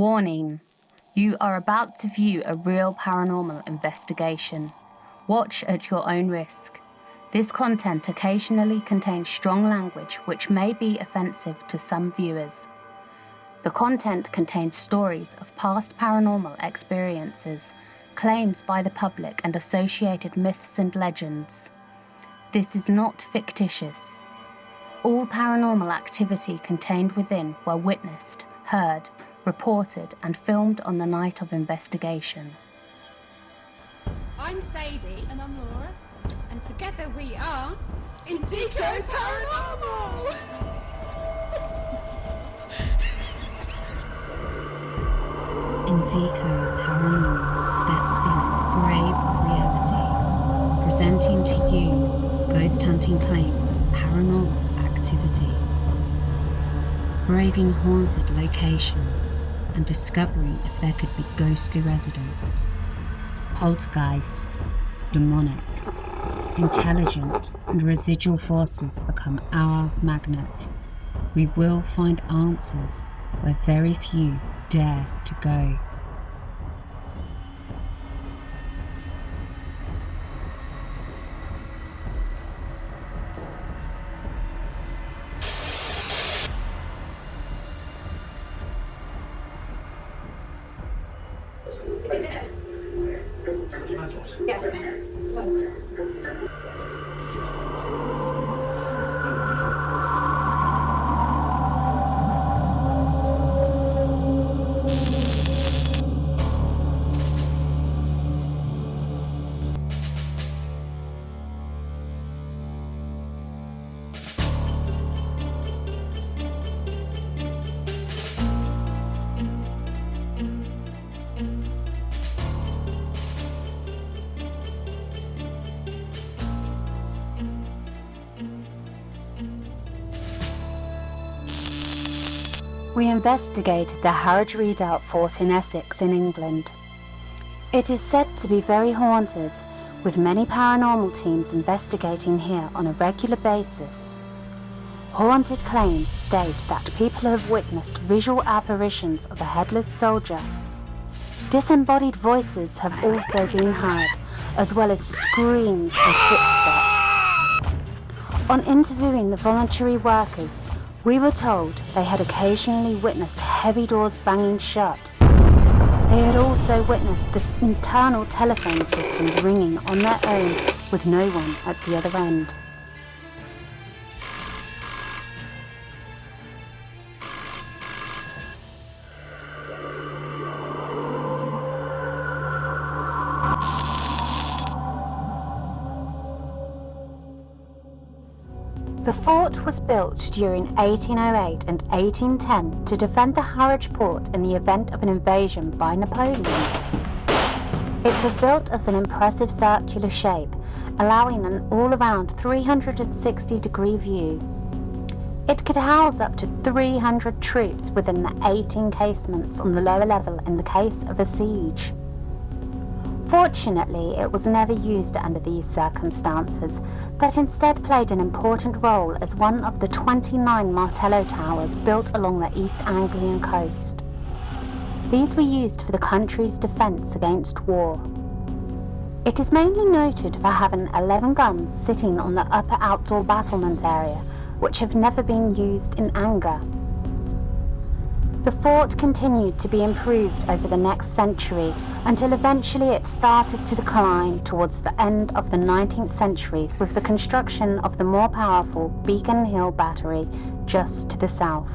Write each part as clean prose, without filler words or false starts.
Warning: you are about to view a real paranormal investigation. Watch at your own risk. This content occasionally contains strong language which may be offensive to some viewers. The content contains stories of past paranormal experiences, claims by the public and associated myths and legends. This is not fictitious. All paranormal activity contained within were witnessed, heard, reported and filmed on the night of investigation. I'm Sadie. And I'm Laura. And together we are INDICO Paranormal! INDICO Paranormal steps beyond the grey reality, presenting to you ghost hunting claims of paranormal activity, braving haunted locations and discovering if there could be ghostly residents, poltergeist, demonic, intelligent and residual forces become our magnet. We will find answers where very few dare to go. We investigated the Harwich Redoubt fort in Essex in England. It is said to be very haunted, with many paranormal teams investigating here on a regular basis. Haunted claims state that people have witnessed visual apparitions of a headless soldier. Disembodied voices have also been heard, as well as screams and footsteps. On interviewing the voluntary workers, we were told they had occasionally witnessed heavy doors banging shut. They had also witnessed the internal telephone systems ringing on their own with no one at the other end. The fort was built during 1808 and 1810 to defend the Harwich port in the event of an invasion by Napoleon. It was built as an impressive circular shape, allowing an all-around 360-degree view. It could house up to 300 troops within the 18 casements on the lower level in the case of a siege. Fortunately, it was never used under these circumstances, but instead played an important role as one of the 29 Martello towers built along the East Anglian coast. These were used for the country's defence against war. It is mainly noted for having 11 guns sitting on the upper outdoor battlement area, which have never been used in anger. The fort continued to be improved over the next century until eventually it started to decline towards the end of the 19th century with the construction of the more powerful Beacon Hill Battery just to the south.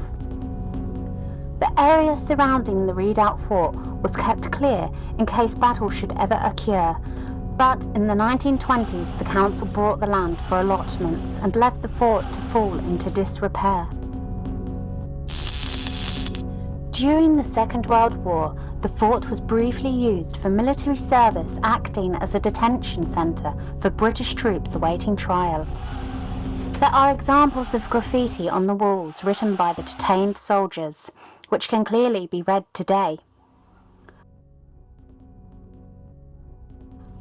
The area surrounding the Redoubt fort was kept clear in case battle should ever occur, but in the 1920s the council bought the land for allotments and left the fort to fall into disrepair. During the Second World War, the fort was briefly used for military service, acting as a detention centre for British troops awaiting trial. There are examples of graffiti on the walls written by the detained soldiers, which can clearly be read today.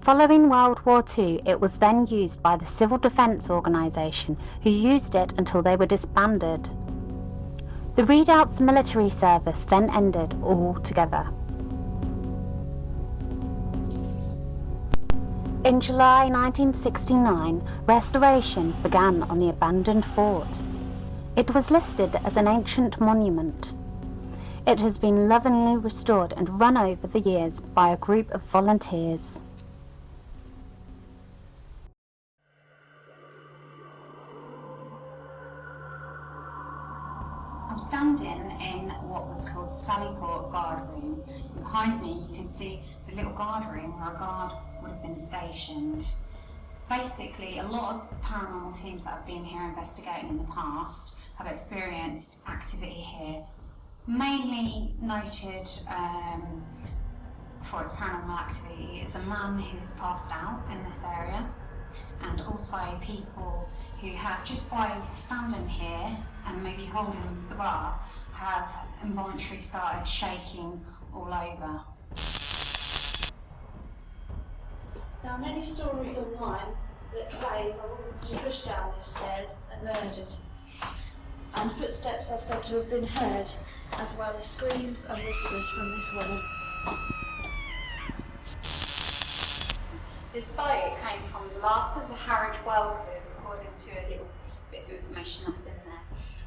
Following World War II, it was then used by the Civil Defence Organisation, who used it until they were disbanded. The Redoubt's military service then ended altogether. In July 1969, restoration began on the abandoned fort. It was listed as an ancient monument. It has been lovingly restored and run over the years by a group of volunteers. I'm standing in what was called the Sallyport guard room. Behind me you can see the little guard room where a guard would have been stationed. Basically, a lot of paranormal teams that have been here investigating in the past have experienced activity here, mainly noted for its paranormal activity is a man who's passed out in this area, and also people who have, just by standing here and maybe holding the bar, have involuntarily started shaking all over. There are many stories online that claim a woman was pushed down the stairs and murdered, and footsteps are said to have been heard, as well as screams and whispers from this woman. This boat came from the last of the Harwich Redoubt, according to a little bit of information that's in there.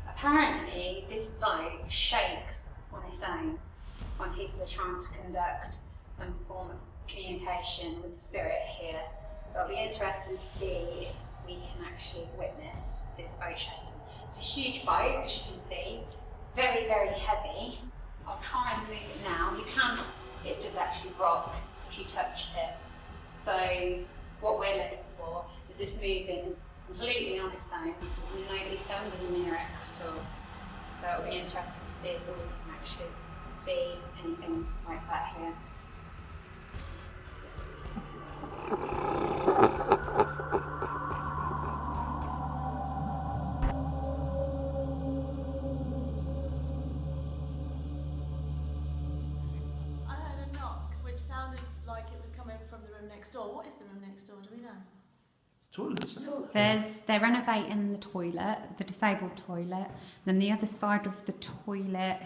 Apparently, this boat shakes on its own when people are trying to conduct some form of communication with the spirit here. So it'll be interesting to see if we can actually witness this boat shaking. It's a huge boat, as you can see, very, very heavy. I'll try and move it now. You can, it does actually rock if you touch it. So what we're looking for is this moving completely on its own, with nobody standing near it at all. So it'll be interesting to see if we can actually see anything like that here. I heard a knock, which sounded like it was coming from the room next door. What is the room next door? Do we know? They're renovating the toilet, the disabled toilet. Then the other side of the toilet.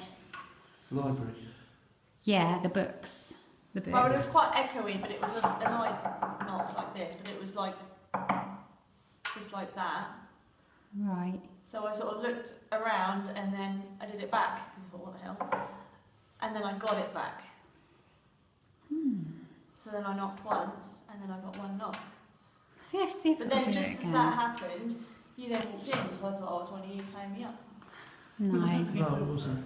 Library. Yeah, the books. The books. Well, it was quite echoey, but it was a light knock like this, but it was like just like that. Right. So I sort of looked around and then I did it back because I thought, what the hell? And then I got it back. So then I knocked once and then I got one knock. See if But we then can do just it as again. that happened, you then walked in, so I thought I was one of you playing me up. No. No, it wasn't.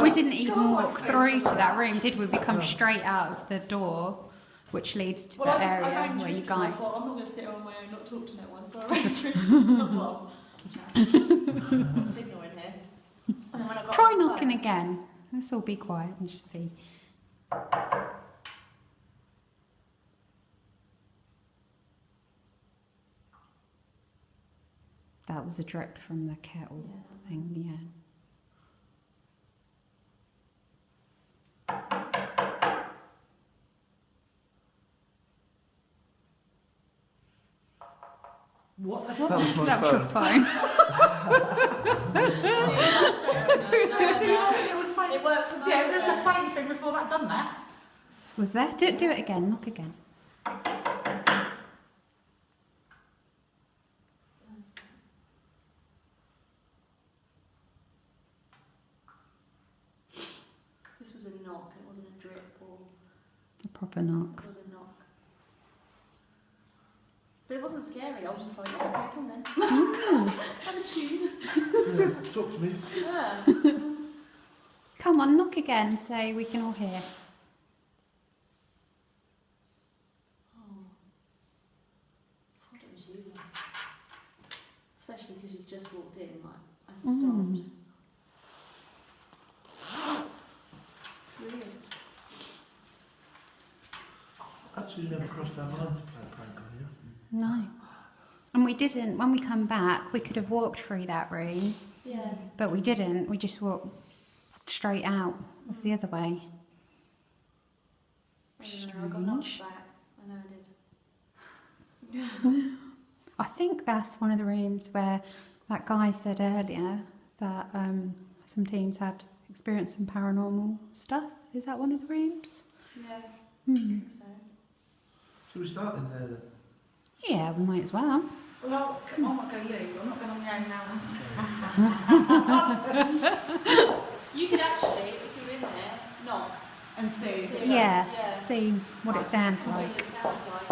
We didn't even God, walk it's through so to that room, did we? We come straight out of the door, which leads to the I area rang where you Tristan, I go. thought, I'm not going to sit on my own, not talk to no one, so I rang Tristan. So well, got a signal in here. And then when I got Try on the knocking phone- again. Let's all be quiet and just see. That was a drip from the kettle thing, yeah. What the That was my That's your phone. phone. It worked for Yeah, there was a faint thing before that done that. Was there? Do it again. Knock again. This was a knock, it wasn't a drip or A proper knock. it was a knock. But it wasn't scary, I was just like, oh, okay, come then. Let's have a tune. Yeah, talk to me. Yeah. Come on, knock again so we can all hear. Oh. I thought it was you then. Especially because you just walked in, like, as you stopped. Weird. Actually, never crossed our mind to play a prank on you. No. And we didn't. When we come back, we could have walked through that room, Yeah. but we didn't. We just walked straight out of the other way. I don't know, I got knocked back. I know I did. I think that's one of the rooms where That guy said earlier that some teens had experienced some paranormal stuff. Is that one of the rooms? Yeah. Hmm. I think so. Should we start in there then? Yeah, we might as well. Well, I might go you. I'm not going on my own now. You could actually, if you're in there, knock. And see. See. Yeah, Yeah. see what it sounds See like. what it sounds like.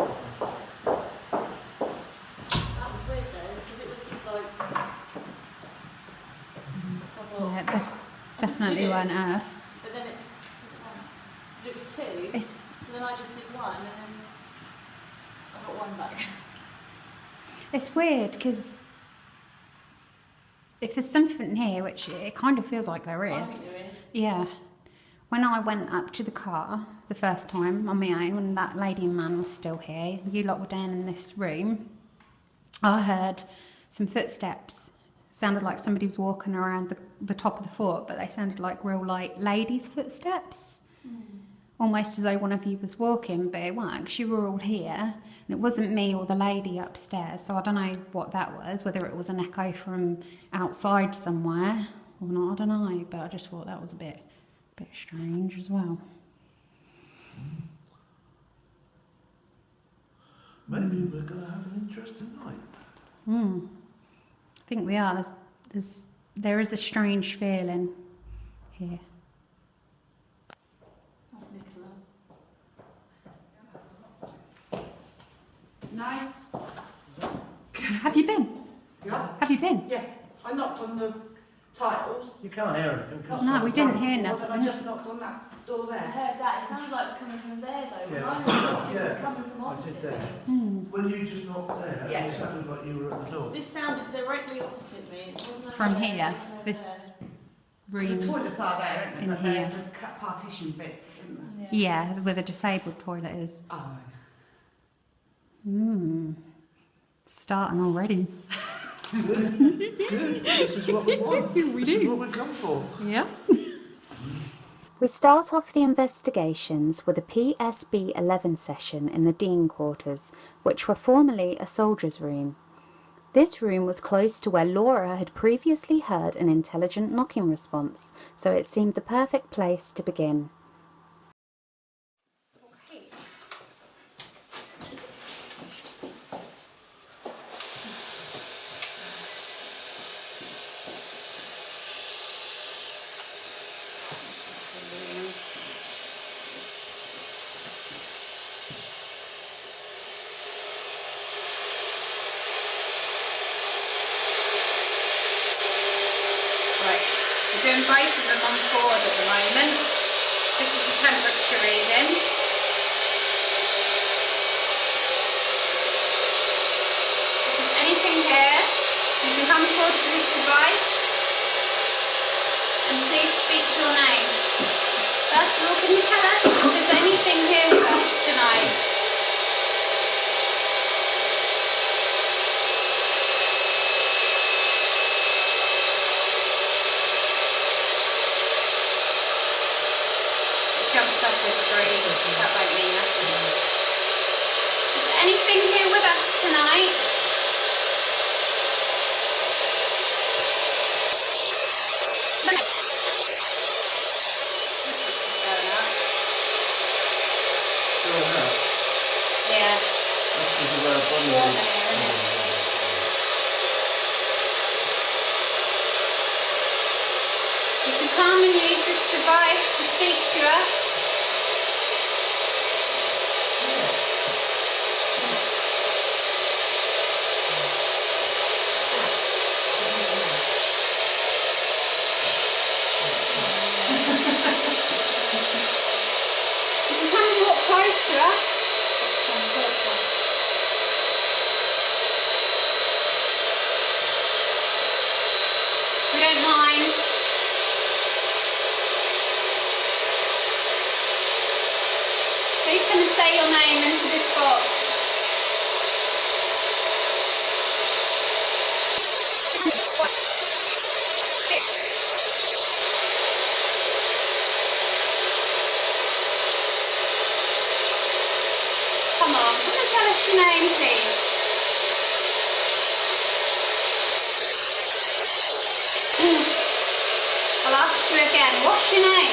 That was weird though, because it was just like. Yeah, it definitely weren't us. But then it was two. It's So then I just did one, and then I got one back. It's weird because if there's something here, which it kind of feels like there I is. think there is. Yeah. When I went up to the car the first time on my own, when that lady and man was still here, you lot were down in this room, I heard some footsteps. Sounded like somebody was walking around the top of the fort, but they sounded like real light ladies' footsteps. Almost as though one of you was walking, but it weren't, 'cause you were all here, and it wasn't me or the lady upstairs, so I don't know what that was, whether it was an echo from outside somewhere or not, I don't know, but I just thought that was a bit strange as well. Maybe we're going to have an interesting night. I think we are. There is a strange feeling here. That's Nicola. No? Have you been? Yeah? Have you been? Yeah. I knocked on the tiles. You can't hear anything, can you? No, we didn't hear What nothing. have I just knocked on that door I there? heard that. It sounded like it was coming from there though. When Yeah. I heard it, it was Yeah. coming from I did opposite that. me. When you just knocked there, Yeah. it sounded like you were at the door. This sounded directly opposite me. It wasn't over From there, here, it wasn't over this there. The room. toilets are there, aren't they? In But here. there's a partition bit, isn't there? Yeah, where the disabled toilet is. Oh. Starting already. Good. This is what we want. We This do. is what we come for. Yeah. We start off the investigations with a PSB 11 session in the Dean quarters, which were formerly a soldier's room. This room was close to where Laura had previously heard an intelligent knocking response, so it seemed the perfect place to begin. We're doing both of them on forward at the moment. This is the temperature reading. If there's anything here, you can come forward to this device and please speak your name. First of all, can you tell us if there's anything here with us tonight? Jumped up a degree, that won't mean nothing. Is there anything here with us tonight? Yeah. Warm in here, isn't it? You can come and use this device to speak to us. You can come and walk close to us. We don't mind. Please come and say your name into this box. Come on, come and tell us your name, please. again. What's your name?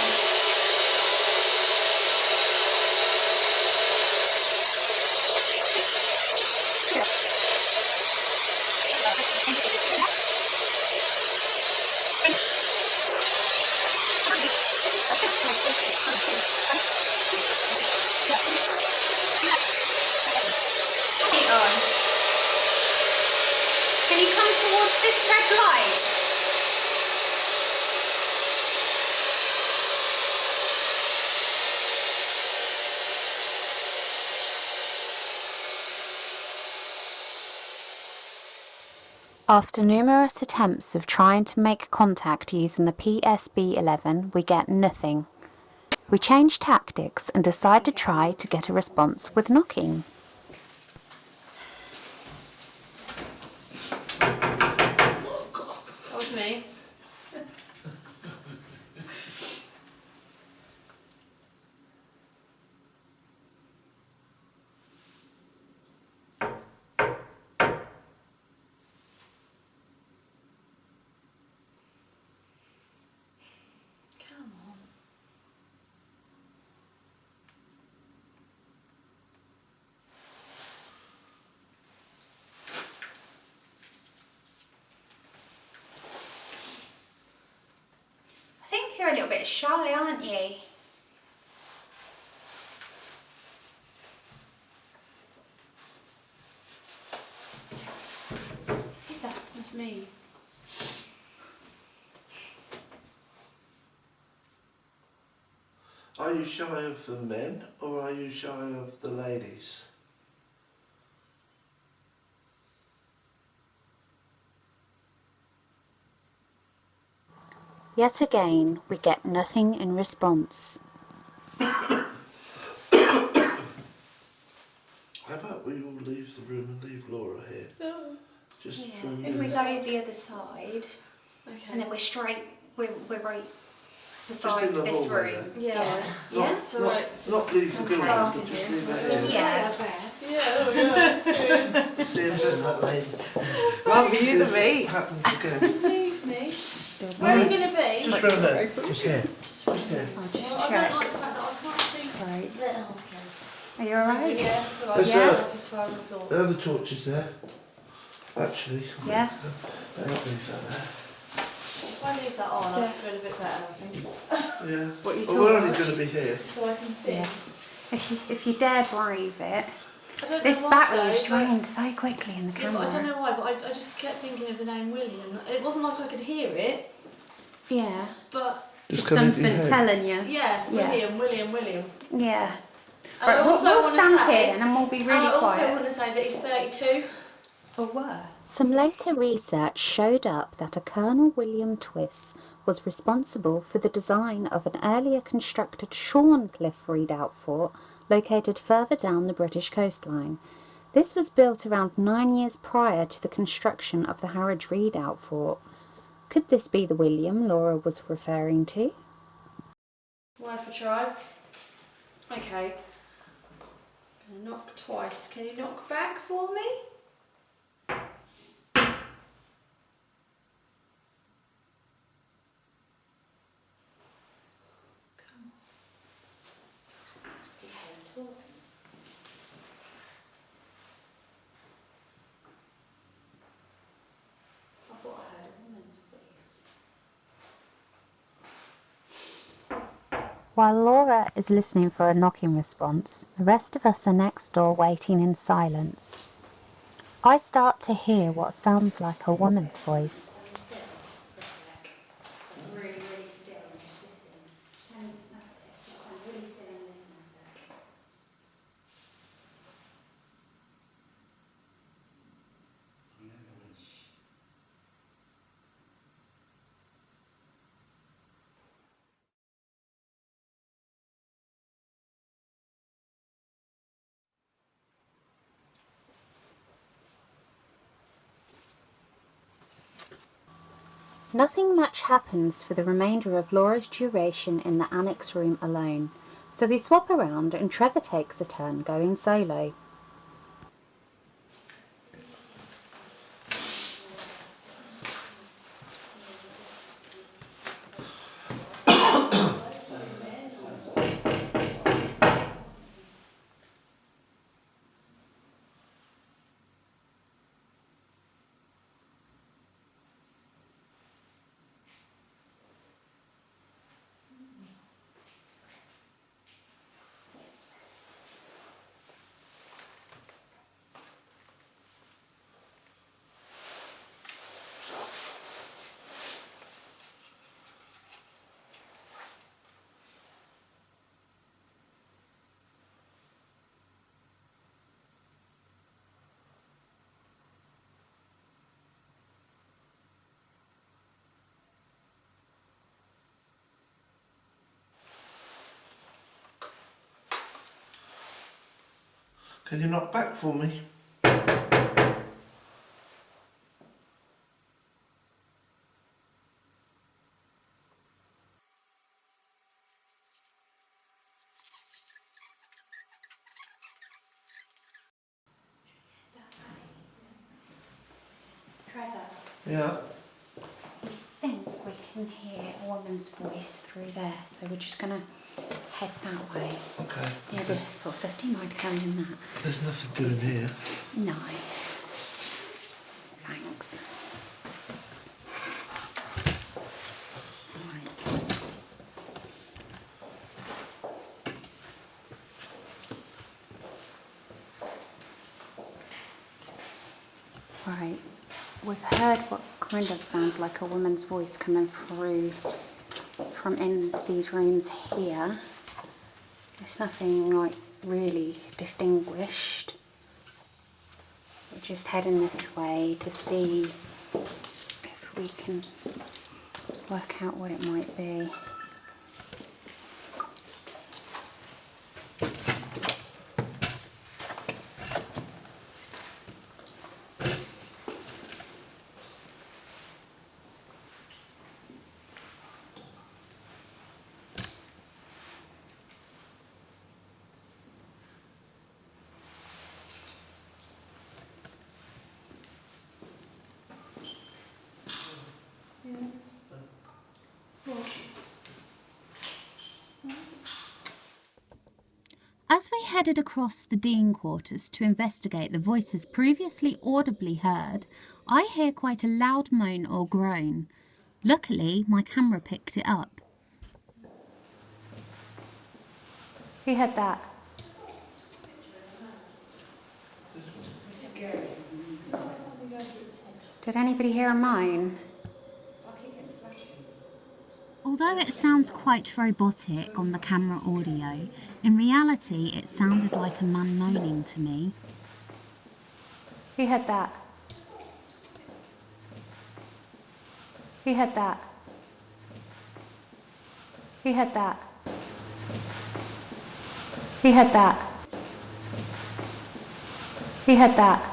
Can you come towards this red light? After numerous attempts of trying to make contact using the PSB-11, we get nothing. We change tactics and decide to try to get a response with knocking. That was me. Come on. I think you're a little bit shy, aren't you? Who's that? That's me. Are you shy of the men or are you shy of the ladies? Yet again, we get nothing in response. How about we all leave the room and leave Laura here? No. Just Yeah. for a If we minute. go the other side, Okay. and then we're straight, we're right Just beside in the this hallway room. Yeah. Yeah. It's alright. Not leave the building, park but in just here. leave her here. Yeah. Yeah, there we go. See if that lady Rather you than me. happens again. Leave me. Where are you going to be? Just round there. Just here. Just Just here. I'll just Well, I check. don't like the fact that I can't see Right. there. Are you alright? Yeah, it's alright. There's Yeah. As far as I thought. There are the torches there. Actually, Yeah. better not leave that there. If I leave that on, I'll feel a bit better, I think. Yeah. What are you Well, we're talking only going to be here. Just so I can see. Yeah. If you dare breathe it. I don't This know why, battery though, is but- drained so quickly in the Yeah, but I don't camera. know why, but I just kept thinking of the name William. It wasn't like I could hear it, Yeah. but Just It's come into something your head. telling you. yeah, Yeah. William. Yeah. And I Right, we'll also wanna stand say- here and we'll be And really I also quiet. want to say that he's 32. Or worse. Some later research showed up that a Colonel William Twiss was responsible for the design of an earlier constructed Shorncliffe Redoubt fort located further down the British coastline. This was built around 9 years prior to the construction of the Harwich Redoubt fort. Could this be the William Laura was referring to? Worth a try. Okay. Gonna knock twice. Can you knock back for me? I thought I heard a woman's voice. While Laura is listening for a knocking response, the rest of us are next door waiting in silence. I start to hear what sounds like a woman's voice. Really, really still and just listen. Stand, that's it. Just stand really still and listen a sec. Nothing much happens for the remainder of Laura's duration in the annex room alone, so we swap around and Trevor takes a turn going solo. Can you knock back for me? Trevor, Yeah. I think we can hear a woman's voice through there, so we're just going to head that way. Okay. Yeah, the sort of says, do you mind carrying that? There's nothing doing here. No. Thanks. Right, we've heard what kind of sounds like a woman's voice coming through from in these rooms here. There's nothing like really distinguished. We're just heading this way to see if we can work out what it might be. As we headed across the Dean quarters to investigate the voices previously audibly heard, I hear quite a loud moan or groan. Luckily, my camera picked it up. Who had that? Did anybody hear a moan? Although it sounds quite robotic on the camera audio, in reality it sounded like a man moaning to me. Who had that? Who had that? Who had that? Who had that? Who had that?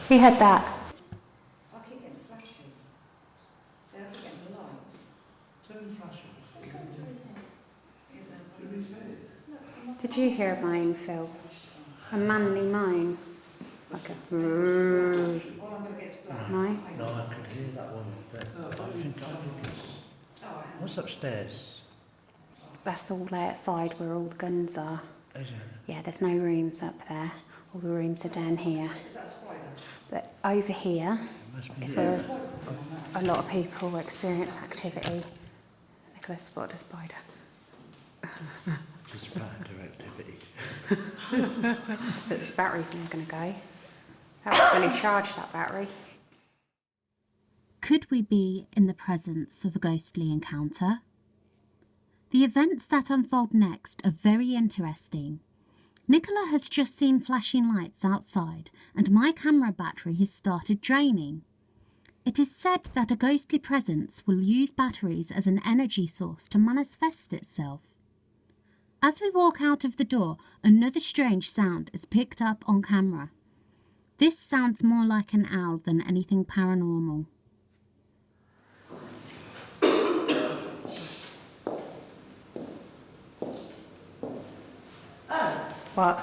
Who had that? I keep getting flashes. So I keep getting the lights. Turn the flash off. Did you hear a moan, Phil? A manly moan? Like a... All I'm going to get is black. No? No, I could hear that one, but I think it's... What's upstairs? That's all outside where all the guns are. Is it? Yeah, there's no rooms up there. All the rooms are down here. Is that a spider? But over here Must be is there. where a lot of people experience activity. Nicholas spotted a spider. Just spider activity. But this battery's not going to go. That was fully charged, that battery. Could we be in the presence of a ghostly encounter? The events that unfold next are very interesting. Nicola has just seen flashing lights outside and my camera battery has started draining. It is said that a ghostly presence will use batteries as an energy source to manifest itself. As we walk out of the door, another strange sound is picked up on camera. This sounds more like an owl than anything paranormal. What?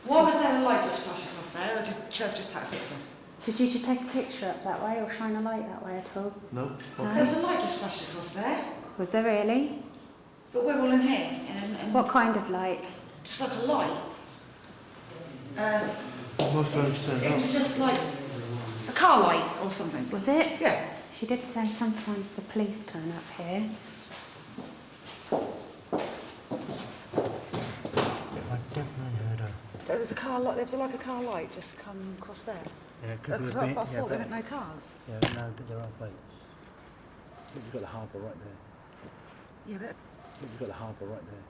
Why was there a light just flash across there? Or did Trev just take a picture? Did you just take a picture up that way or shine a light that way at all? No. There was a light just flashed across there. Was there really? But we're all in here. And What kind of light? just like a light. My phone's turned It was off. just like a car light or something. Was it? Yeah. She did say sometimes the police turn up here. I definitely heard her. There was a car light. There was like a car light just come across there. Yeah, it could be a Because bit. I Yeah, thought there but, weren't no cars. yeah, no, but there are boats. Look, you've got the harbour right there. Yeah, but Look, you've got the harbour right there.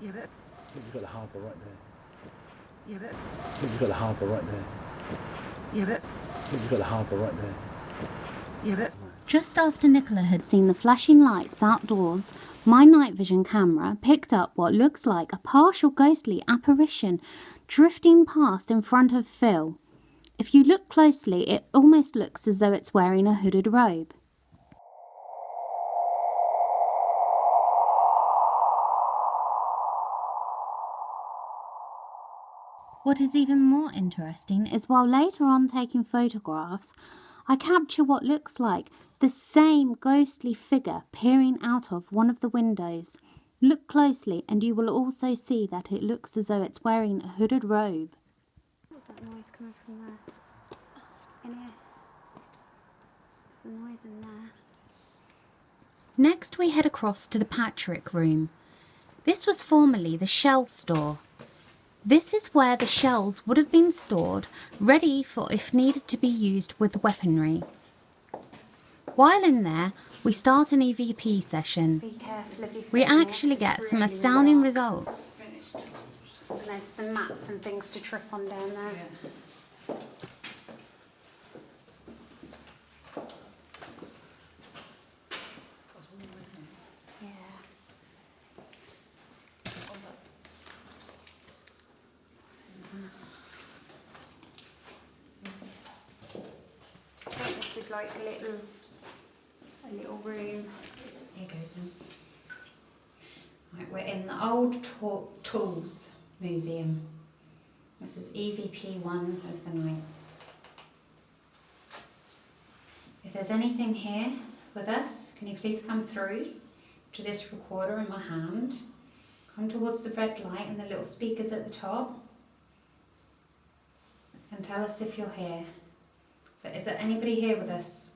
yeah, but Look, you've got the harbour right there. yeah, but Look, you've got the harbour right there. yeah, but Look, you've got the harbour right there. yeah, but Just after Nicola had seen the flashing lights outdoors, My night vision camera picked up what looks like a partial ghostly apparition drifting past in front of Phil. If you look closely, it almost looks as though it's wearing a hooded robe. What is even more interesting is while later on taking photographs, I capture what looks like the same ghostly figure peering out of one of the windows. Look closely and you will also see that it looks as though it's wearing a hooded robe. What's that noise coming from there? In here. There's a noise in there. Next we head across to the Patrick room. This was formerly the shell store. This is where the shells would have been stored, ready for if needed to be used with weaponry. While in there, we start an EVP session. Be careful if you We actually get some astounding results. And there's some mats and things to trip on down there. This is like a little room. Here goes in. Right, we're in the old tools museum. This is EVP 1 of the night. If there's anything here with us, can you please come through to this recorder in my hand? Come towards the red light and the little speakers at the top. And tell us if you're here. So is there anybody here with us?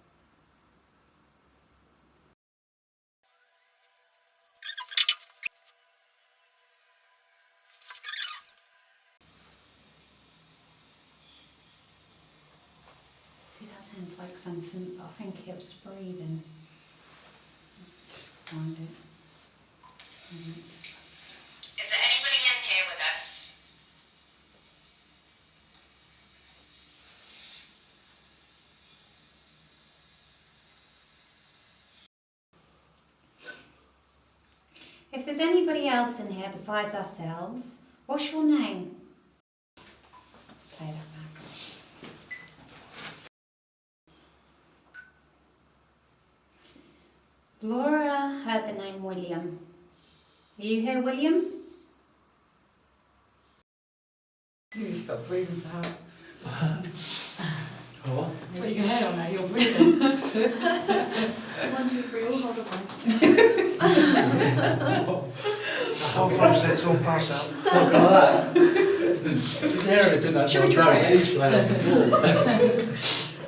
See, that sounds like something, but I think it was breathing. Find it. Is there anybody in here with us? If there's anybody else in here besides ourselves, what's your name? Play that back. Laura heard the name William. Are you here, William? You need to stop breathing so hard. Oh, Put your head on there, you're breathing. 1, 2, 3, all hold up. I'll pass it, all pass out. Should we try it?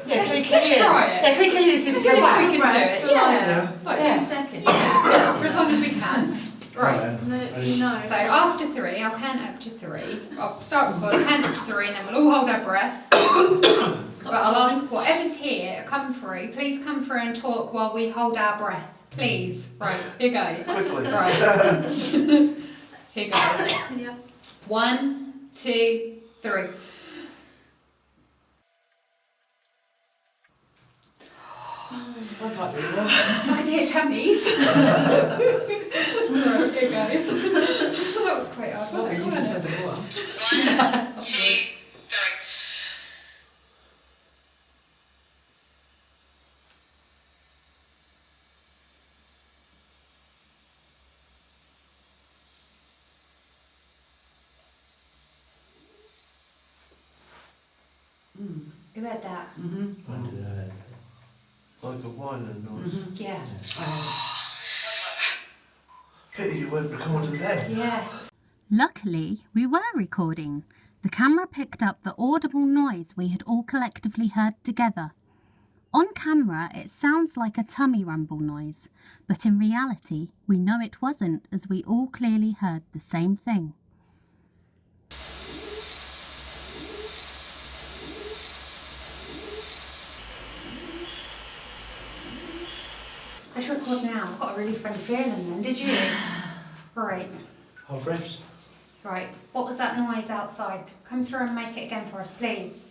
Yeah, let's try it. Yeah, can we kill you see if we can do it? Yeah. Like Yeah. 2 seconds. Yeah, for as long as we can. Right. No. So after 3, I'll count up to 3. I'll start recording, count up to 3, and then we'll all hold our breath. But I'll ask whatever's here, come through. Please come through and talk while we hold our breath. Please. Right, here goes. Quickly. Right. Here goes. Yeah. 1, 2, 3. I can't do that. I can hear tummies. Right, here goes. That was quite hard. Well, we used to send them all. 1, 2, 3. Who heard that? Like a whining noise. Yeah. Pity you weren't recording then. Yeah. Luckily, we were recording. The camera picked up the audible noise we had all collectively heard together. On camera, it sounds like a tummy rumble noise, but in reality, we know it wasn't, as we all clearly heard the same thing. Let's record now. I've got a really funny feeling then, did you? Right. Hold breaths. Right. What was that noise outside? Come through and make it again for us, please.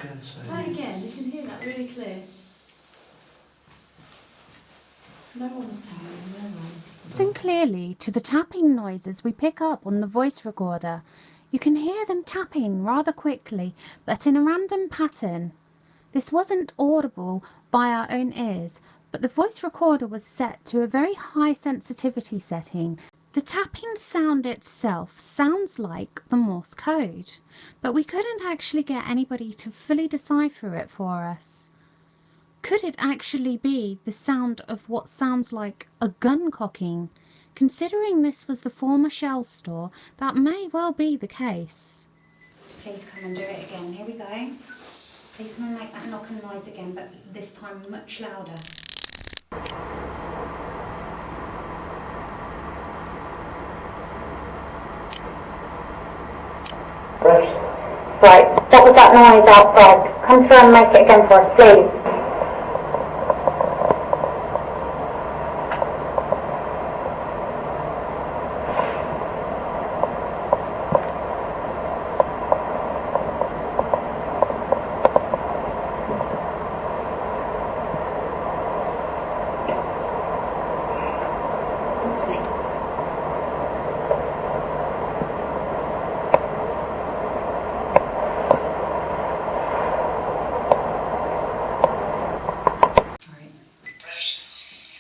again, Sadie. Play again, you can hear that really clear. No one was telling us, no one. Listen clearly to the tapping noises we pick up on the voice recorder. You can hear them tapping rather quickly, but in a random pattern. This wasn't audible by our own ears, but the voice recorder was set to a very high sensitivity setting. The tapping sound itself sounds like the Morse code, but we couldn't actually get anybody to fully decipher it for us. Could it actually be the sound of what sounds like a gun cocking? Considering this was the former Shell store, that may well be the case. Please come and do it again. Here we go. Please come and make that knocking noise again, but this time much louder. Right, what was that noise outside? Come through and make it again for us, please.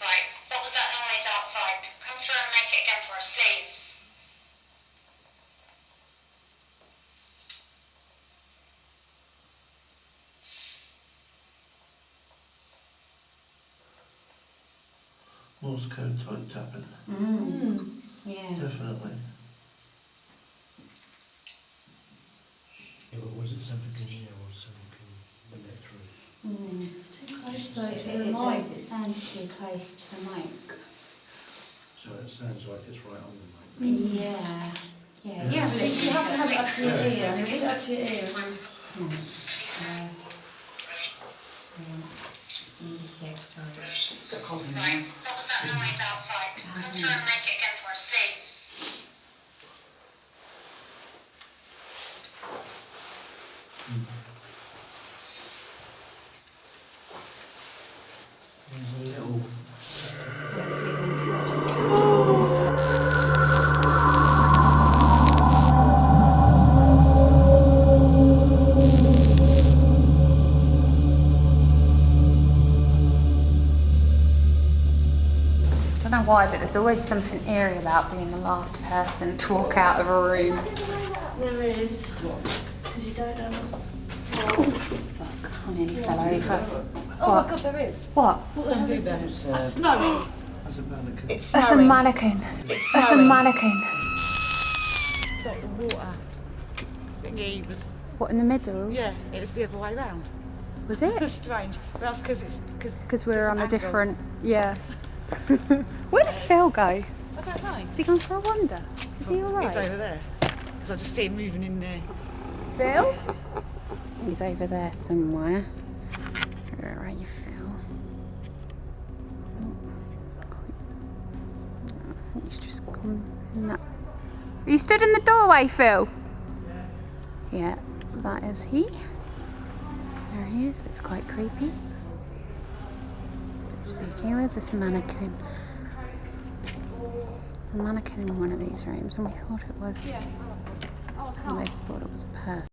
Right, what was that noise outside? Come through and make it again for us, please. Morse code type tapping. Yeah. Definitely. Yeah, but was it something in here or something in the next room? It's too close though to It the mic. does, it sounds too close to the mic. So it sounds like it's right on the mic. Yeah. Yeah, yeah. But You have to have it up to your ear. Put it up to your ear. Right, what was that noise outside? Come through and make it again for us, please. There's a little... I don't know why, but there's always something eerie about being the last person to walk out of a room. There is. Because you don't know what's... Fuck, I nearly fell over. Oh my god, there is. What? What's that there? That's snowing. There's a mannequin. It's That's a snowing. mannequin. It's That's a snowing. mannequin. Got the water thingy was, What, in the middle? yeah, it was the other way round. Was it? It's strange, but that's because Because we're on a angle. different... Yeah. Where did Phil go? I don't know. Has he gone for a wander? Is he alright? He's over there because I just see him moving in there. Phil? He's over there somewhere. Where are you, Phil? I think he's just gone in that... Are you stood in the doorway, Phil? Yeah, that is he. There he is. Looks quite creepy. Spooky. Where's this mannequin? There's a mannequin in one of these rooms, and we thought it was. And they thought it was a person.